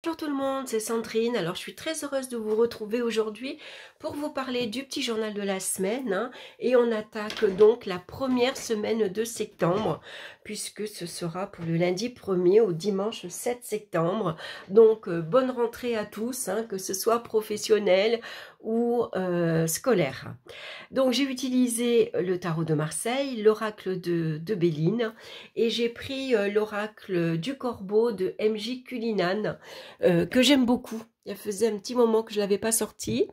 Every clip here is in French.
Bonjour tout le monde, c'est Sandrine. Alors je suis très heureuse de vous retrouver aujourd'hui pour vous parler du petit journal de la semaine, et on attaque donc la première semaine de septembre puisque ce sera pour le lundi 1er au dimanche 7 septembre. Donc bonne rentrée à tous, que ce soit professionnel ou scolaire. Donc j'ai utilisé le tarot de Marseille, l'oracle de Béline, et j'ai pris l'oracle du corbeau de MJ Cullinan, que j'aime beaucoup. Il faisait un petit moment que je ne l'avais pas sorti.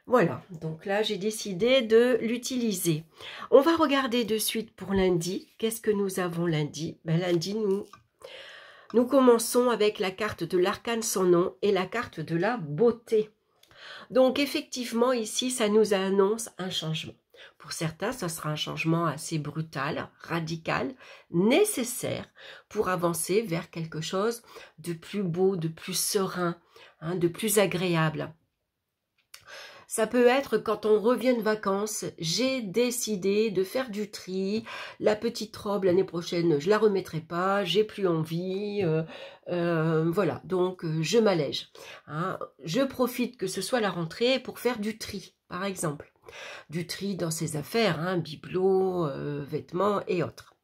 Voilà, donc là j'ai décidé de l'utiliser. On va regarder de suite pour lundi. Qu'est-ce que nous avons lundi? Lundi, nous commençons avec la carte de l'arcane sans nom et la carte de la beauté. Donc effectivement ici ça nous annonce un changement. Pour certains, ça sera un changement assez brutal, radical, nécessaire pour avancer vers quelque chose de plus beau, de plus serein, de plus agréable. Ça peut être quand on revient de vacances, j'ai décidé de faire du tri, la petite robe l'année prochaine, je la remettrai pas, j'ai plus envie, voilà, donc je m'allège. Je profite que ce soit la rentrée pour faire du tri, par exemple. Du tri dans ses affaires, bibelots, vêtements et autres.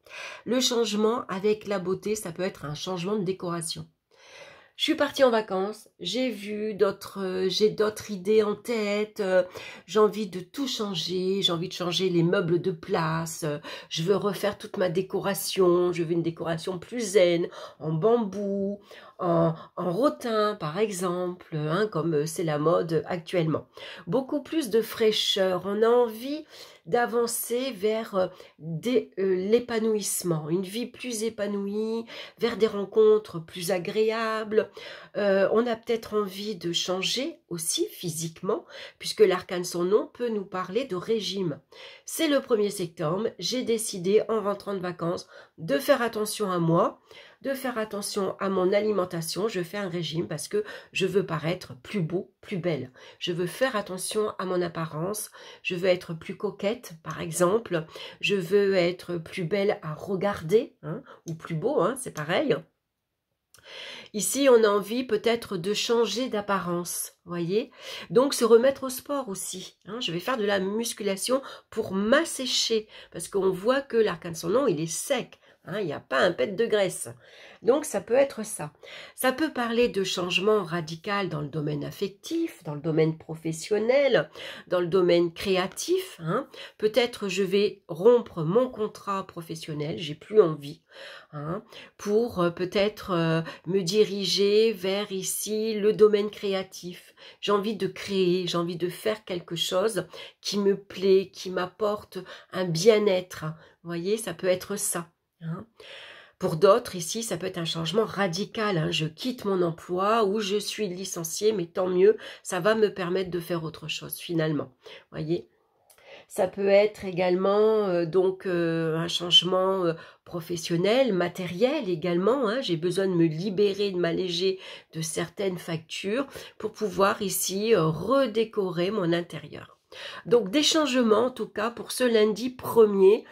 Le changement avec la beauté, ça peut être un changement de décoration. Je suis partie en vacances, j'ai d'autres idées en tête, j'ai envie de tout changer, j'ai envie de changer les meubles de place, je veux refaire toute ma décoration, je veux une décoration plus zen, en bambou, en rotin par exemple, comme c'est la mode actuellement. Beaucoup plus de fraîcheur, on a envie d'avancer vers l'épanouissement, une vie plus épanouie, vers des rencontres plus agréables. On a peut-être envie de changer aussi physiquement, puisque l'arcane sans nom peut nous parler de régime. C'est le 1er septembre, j'ai décidé en rentrant de vacances de faire attention à moi, de faire attention à mon alimentation. Je fais un régime parce que je veux paraître plus beau, plus belle. Je veux faire attention à mon apparence. Je veux être plus coquette, par exemple. Je veux être plus belle à regarder, ou plus beau, c'est pareil. Ici, on a envie peut-être de changer d'apparence, voyez. Donc, se remettre au sport aussi. Je vais faire de la musculation pour m'assécher, parce qu'on voit que l'arcane sans nom, il est sec. Il n'y a pas un pet de graisse. Donc, ça peut être ça. Ça peut parler de changement radical dans le domaine affectif, dans le domaine professionnel, dans le domaine créatif. Peut-être je vais rompre mon contrat professionnel, j'ai plus envie, pour peut-être me diriger vers ici le domaine créatif. J'ai envie de créer, j'ai envie de faire quelque chose qui me plaît, qui m'apporte un bien-être. Vous voyez, ça peut être ça. Pour d'autres, ici, ça peut être un changement radical. Je quitte mon emploi ou je suis licenciée, mais tant mieux, ça va me permettre de faire autre chose finalement. Voyez. Ça peut être également un changement professionnel, matériel également. J'ai besoin de me libérer, de m'alléger de certaines factures pour pouvoir ici redécorer mon intérieur. Donc des changements en tout cas pour ce lundi 1er.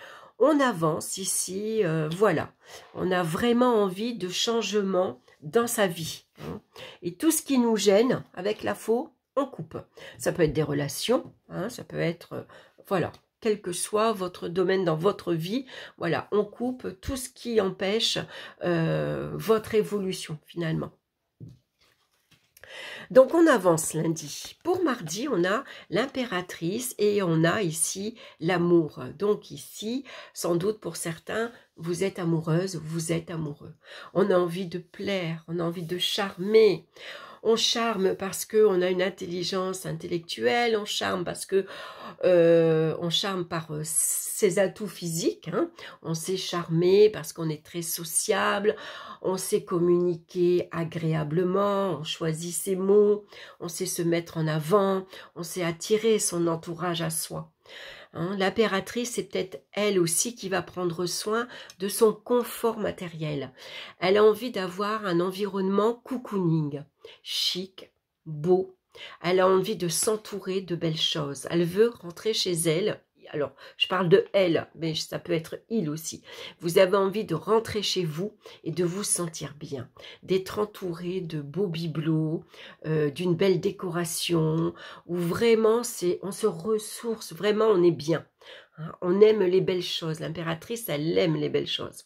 On avance ici, voilà. On a vraiment envie de changement dans sa vie. Et tout ce qui nous gêne avec la faux, on coupe. Ça peut être des relations, ça peut être, voilà, quel que soit votre domaine dans votre vie, voilà, on coupe tout ce qui empêche votre évolution finalement. Donc on avance lundi. Pour mardi, on a l'impératrice et on a ici l'amour. Donc ici, sans doute pour certains, vous êtes amoureuse, vous êtes amoureux. On a envie de plaire, on a envie de charmer. On charme parce qu'on a une intelligence intellectuelle, on charme parce que on charme par ses atouts physiques, on sait charmer parce qu'on est très sociable, on sait communiquer agréablement, on choisit ses mots, on sait se mettre en avant, on sait attirer son entourage à soi. L'impératrice, c'est peut-être elle aussi qui va prendre soin de son confort matériel. Elle a envie d'avoir un environnement cocooning, chic, beau. Elle a envie de s'entourer de belles choses. Elle veut rentrer chez elle alors je parle de elle, mais ça peut être il aussi. Vous avez envie de rentrer chez vous et de vous sentir bien, d'être entouré de beaux bibelots, d'une belle décoration, où vraiment on se ressource, vraiment on est bien. Hein, on aime les belles choses, l'impératrice elle aime les belles choses.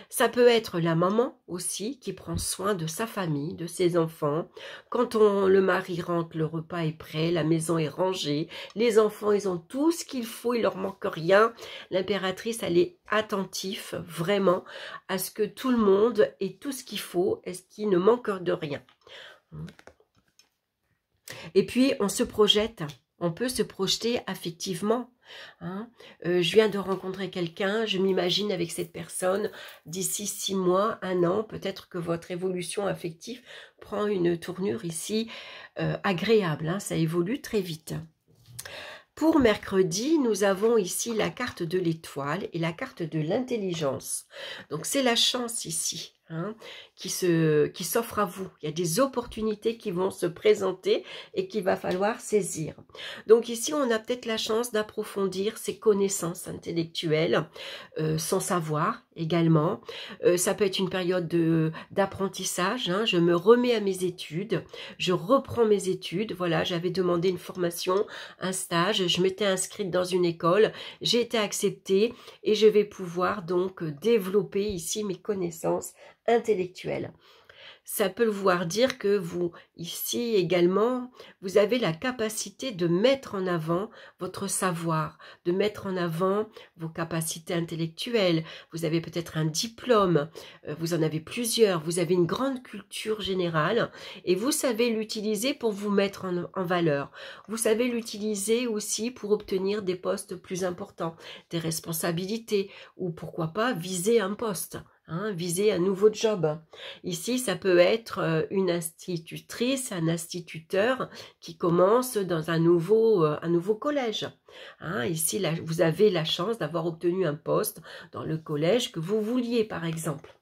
Ça peut être la maman aussi qui prend soin de sa famille, de ses enfants. Quand le mari rentre, le repas est prêt, la maison est rangée, les enfants ils ont tout ce qu'il faut, il leur manque rien. L'impératrice elle est attentive vraiment à ce que tout le monde ait tout ce qu'il faut et ce qui ne manque de rien. Et puis on se projette, on peut se projeter affectivement. Hein. Je viens de rencontrer quelqu'un, je m'imagine avec cette personne d'ici 6 mois, 1 an, peut-être que votre évolution affective prend une tournure ici agréable, hein, ça évolue très vite. Pour mercredi, nous avons ici la carte de l'étoile et la carte de l'intelligence. Donc c'est la chance ici, hein, qui s'offre à vous. Il y a des opportunités qui vont se présenter et qu'il va falloir saisir. Donc ici, on a peut-être la chance d'approfondir ses connaissances intellectuelles, son savoir également. Ça peut être une période d'apprentissage. Hein. Je me remets à mes études, je reprends mes études. Voilà, j'avais demandé une formation, un stage, je m'étais inscrite dans une école, j'ai été acceptée et je vais pouvoir donc développer ici mes connaissances intellectuelles. Ça peut vouloir dire que vous, ici également, vous avez la capacité de mettre en avant votre savoir, de mettre en avant vos capacités intellectuelles. Vous avez peut-être un diplôme, vous en avez plusieurs, vous avez une grande culture générale et vous savez l'utiliser pour vous mettre en valeur. Vous savez l'utiliser aussi pour obtenir des postes plus importants, des responsabilités ou pourquoi pas viser un poste. Hein, viser un nouveau job. Ici, ça peut être une institutrice, un instituteur qui commence dans un nouveau collège. Hein, ici, là, vous avez la chance d'avoir obtenu un poste dans le collège que vous vouliez, par exemple.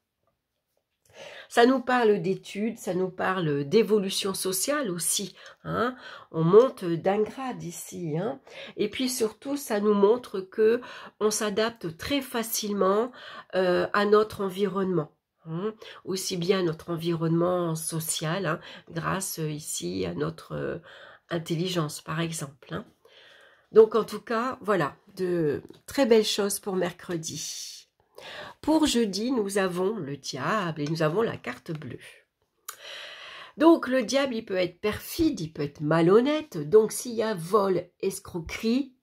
Ça nous parle d'études, ça nous parle d'évolution sociale aussi. Hein. On monte d'un grade ici. Hein. Et puis surtout, ça nous montre que on s'adapte très facilement à notre environnement. Hein. Aussi bien notre environnement social, hein, grâce ici à notre intelligence, par exemple. Hein. Donc en tout cas, voilà, de très belles choses pour mercredi. Pour jeudi, nous avons le diable et nous avons la carte bleue. Donc le diable, il peut être perfide, il peut être malhonnête. Donc s'il y a vol, escroquerie,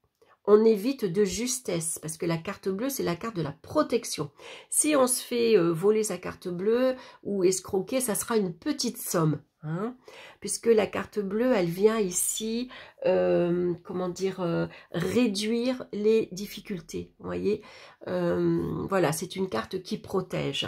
on évite de justesse parce que la carte bleue, c'est la carte de la protection. Si on se fait voler sa carte bleue ou escroquer, ça sera une petite somme. Hein, puisque la carte bleue, elle vient ici, comment dire, réduire les difficultés. Vous voyez, voilà, c'est une carte qui protège.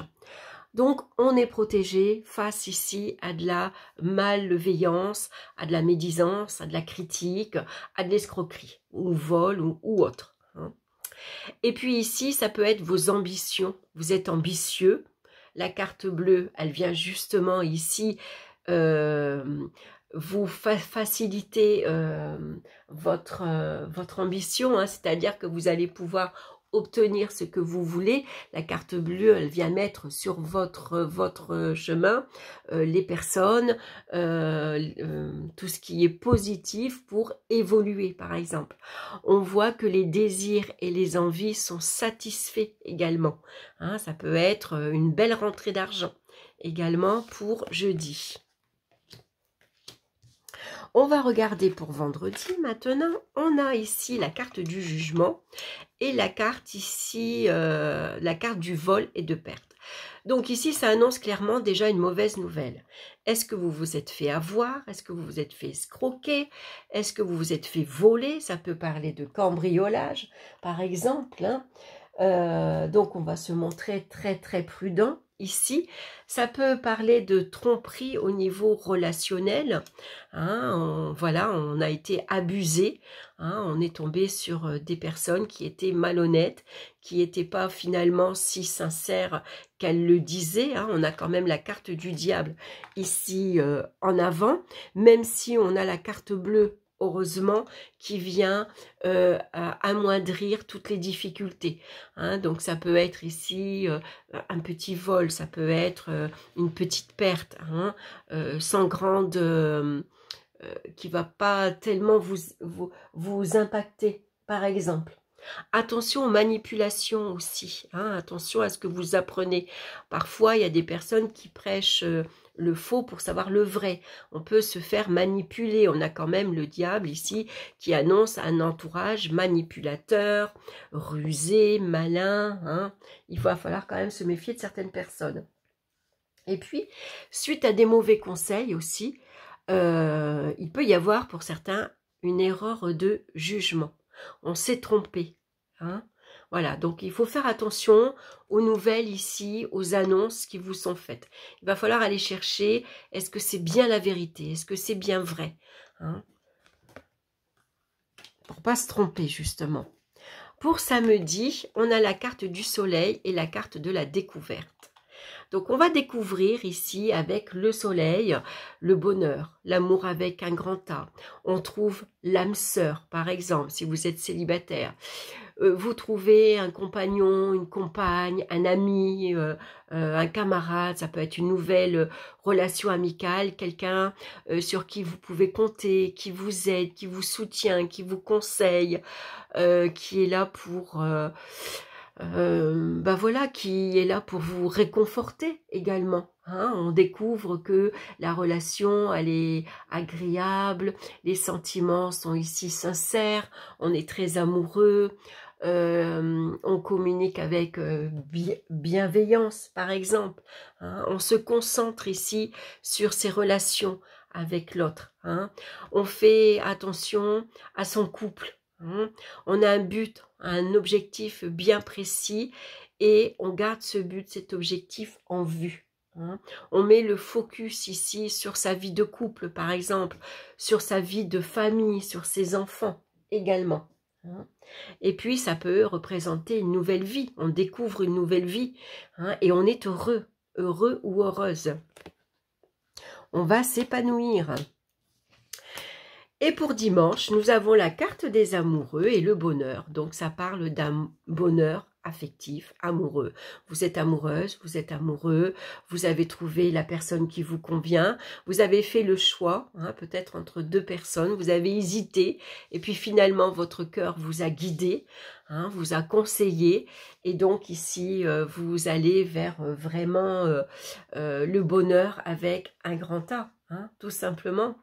Donc, on est protégé face ici à de la malveillance, à de la médisance, à de la critique, à de l'escroquerie, ou vol, ou autre. Hein. Et puis ici, ça peut être vos ambitions. Vous êtes ambitieux. La carte bleue, elle vient justement ici vous faciliter votre ambition, hein, c'est-à-dire que vous allez pouvoir obtenir ce que vous voulez. La carte bleue, elle vient mettre sur votre chemin les personnes, tout ce qui est positif pour évoluer, par exemple. On voit que les désirs et les envies sont satisfaits également. Hein, ça peut être une belle rentrée d'argent également pour jeudi. On va regarder pour vendredi maintenant. On a ici la carte du jugement et la carte ici, la carte du vol et de perte. Donc ici, ça annonce clairement déjà une mauvaise nouvelle. Est-ce que vous vous êtes fait avoir? Est-ce que vous vous êtes fait escroquer? Est-ce que vous vous êtes fait voler? Ça peut parler de cambriolage, par exemple. Hein. Donc on va se montrer très très prudent. Ici, ça peut parler de tromperie au niveau relationnel. Hein, voilà, on a été abusé. Hein, on est tombé sur des personnes qui étaient malhonnêtes, qui n'étaient pas finalement si sincères qu'elles le disaient. Hein. On a quand même la carte du diable ici en avant. Même si on a la carte bleue heureusement, qui vient amoindrir toutes les difficultés. Hein. Donc ça peut être ici un petit vol, ça peut être une petite perte, hein, sans grande... qui va pas tellement vous impacter, par exemple. Attention aux manipulations aussi, hein, attention à ce que vous apprenez. Parfois, il y a des personnes qui prêchent le faux pour savoir le vrai. On peut se faire manipuler. On a quand même le diable ici qui annonce un entourage manipulateur, rusé, malin. Hein. Il va falloir quand même se méfier de certaines personnes. Et puis, suite à des mauvais conseils aussi, il peut y avoir pour certains une erreur de jugement. On s'est trompé. Hein. Voilà, donc il faut faire attention aux nouvelles ici, aux annonces qui vous sont faites. Il va falloir aller chercher, est-ce que c'est bien la vérité? Est-ce que c'est bien vrai? Hein. Pour ne pas se tromper, justement. Pour samedi, on a la carte du soleil et la carte de la découverte. Donc, on va découvrir ici, avec le soleil, le bonheur, l'amour avec un grand A. On trouve l'âme sœur, par exemple, si vous êtes célibataire. Vous trouvez un compagnon, une compagne, un ami, un camarade. Ça peut être une nouvelle relation amicale, quelqu'un sur qui vous pouvez compter, qui vous aide, qui vous soutient, qui vous conseille, qui est là pour... voilà, qui est là pour vous réconforter également. Hein. On découvre que la relation, elle est agréable, les sentiments sont ici sincères, on est très amoureux, on communique avec bienveillance, par exemple. Hein. On se concentre ici sur ses relations avec l'autre. Hein. On fait attention à son couple. On a un but, un objectif bien précis et on garde ce but, cet objectif en vue. Hein. On met le focus ici sur sa vie de couple, par exemple, sur sa vie de famille, sur ses enfants également. Hein. Et puis, ça peut représenter une nouvelle vie. On découvre une nouvelle vie hein, et on est heureux, heureux ou heureuse. On va s'épanouir. Et pour dimanche, nous avons la carte des amoureux et le bonheur. Donc, ça parle d'un bonheur affectif, amoureux. Vous êtes amoureuse, vous êtes amoureux, vous avez trouvé la personne qui vous convient, vous avez fait le choix, hein, peut-être entre deux personnes, vous avez hésité, et puis finalement, votre cœur vous a guidé, hein, vous a conseillé, et donc ici, vous allez vers vraiment le bonheur avec un grand A, hein, tout simplement.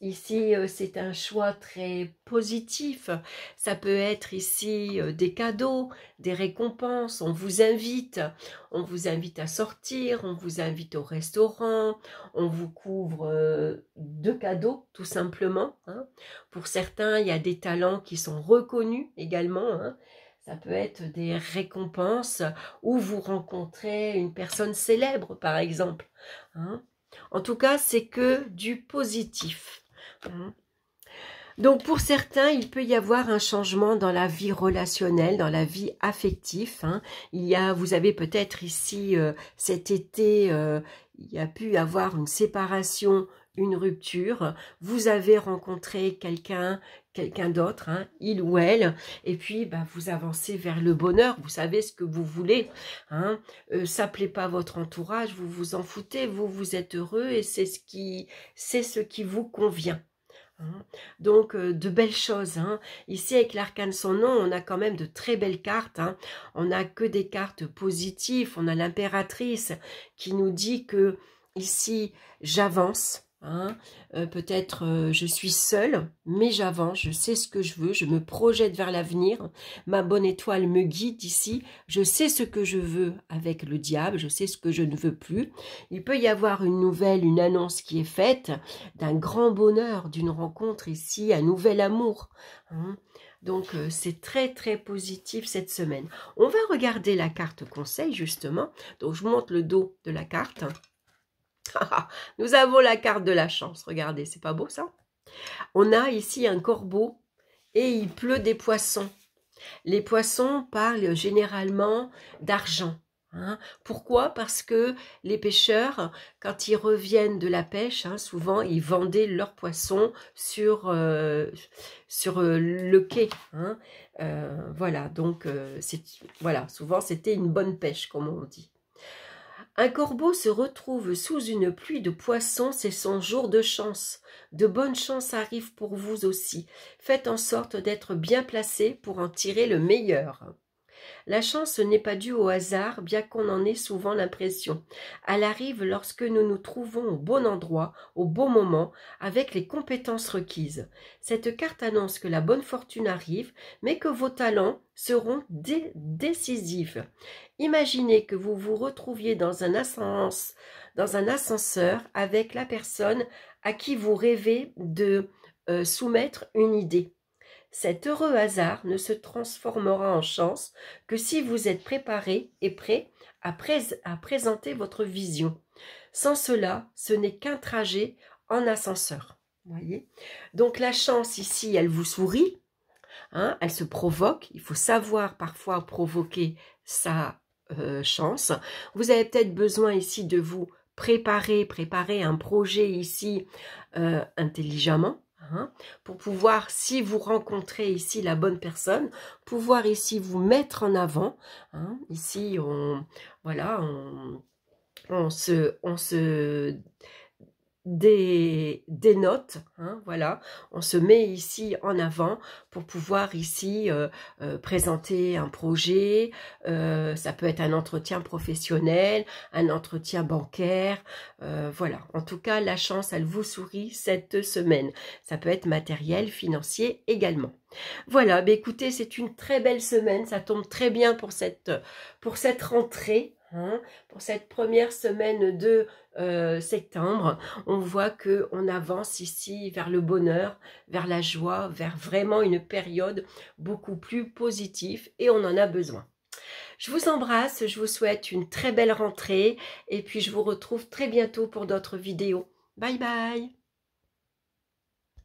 Ici, c'est un choix très positif. Ça peut être ici des cadeaux, des récompenses. On vous invite à sortir, on vous invite au restaurant, on vous couvre de cadeaux, tout simplement. Hein. Pour certains, il y a des talents qui sont reconnus également. Hein. Ça peut être des récompenses où vous rencontrez une personne célèbre, par exemple. Hein. En tout cas, c'est que du positif. Donc pour certains, il peut y avoir un changement dans la vie relationnelle, dans la vie affective. Hein. Vous avez peut-être ici cet été, il y a pu avoir une séparation, une rupture. Vous avez rencontré quelqu'un d'autre, hein, il ou elle, et puis vous avancez vers le bonheur. Vous savez ce que vous voulez. Hein. Ça plaît pas votre entourage, vous vous en foutez, vous êtes heureux et c'est ce qui vous convient. Donc, de belles choses. Hein. Ici, avec l'arcane son nom, on a quand même de très belles cartes. Hein. On n'a que des cartes positives. On a l'impératrice qui nous dit que, ici, j'avance. Hein. Peut-être je suis seule, mais j'avance, je sais ce que je veux, je me projette vers l'avenir. Ma bonne étoile me guide ici. Je sais ce que je veux avec le diable, je sais ce que je ne veux plus. Il peut y avoir une nouvelle, une annonce qui est faite d'un grand bonheur, d'une rencontre ici, un nouvel amour. Hein. Donc, c'est très, très positif cette semaine. On va regarder la carte conseil, justement. Donc, je monte le dos de la carte. Nous avons la carte de la chance. Regardez, c'est pas beau, ça? On a ici un corbeau et il pleut des poissons. Les poissons parlent généralement d'argent. Hein. Pourquoi? Parce que les pêcheurs, quand ils reviennent de la pêche, hein, souvent ils vendaient leurs poissons sur le quai. Hein. Voilà, donc voilà, souvent c'était une bonne pêche, comme on dit. Un corbeau se retrouve sous une pluie de poissons, c'est son jour de chance. De bonnes chances arrivent pour vous aussi. Faites en sorte d'être bien placé pour en tirer le meilleur. La chance n'est pas due au hasard, bien qu'on en ait souvent l'impression. Elle arrive lorsque nous nous trouvons au bon endroit, au bon moment, avec les compétences requises. Cette carte annonce que la bonne fortune arrive, mais que vos talents seront décisifs. Imaginez que vous vous retrouviez dans un ascenseur avec la personne à qui vous rêvez de soumettre une idée. Cet heureux hasard ne se transformera en chance que si vous êtes préparé et prêt à présenter votre vision. Sans cela, ce n'est qu'un trajet en ascenseur. Voyez. Donc la chance ici, elle vous sourit, hein, elle se provoque. Il faut savoir parfois provoquer sa chance. Vous avez peut-être besoin ici de vous préparer un projet ici intelligemment. Hein, pour pouvoir, si vous rencontrez ici la bonne personne, pouvoir ici vous mettre en avant. Hein, ici, voilà, on se dénote, hein, voilà, on se met ici en avant pour pouvoir ici présenter un projet, ça peut être un entretien professionnel, un entretien bancaire, voilà, en tout cas la chance elle vous sourit cette semaine, ça peut être matériel, financier également. Voilà, bah écoutez, c'est une très belle semaine, ça tombe très bien pour cette rentrée. Hein, pour cette première semaine de septembre, on voit que on avance ici vers le bonheur, vers la joie, vers vraiment une période beaucoup plus positive et on en a besoin. Je vous embrasse, je vous souhaite une très belle rentrée et puis je vous retrouve très bientôt pour d'autres vidéos. Bye bye!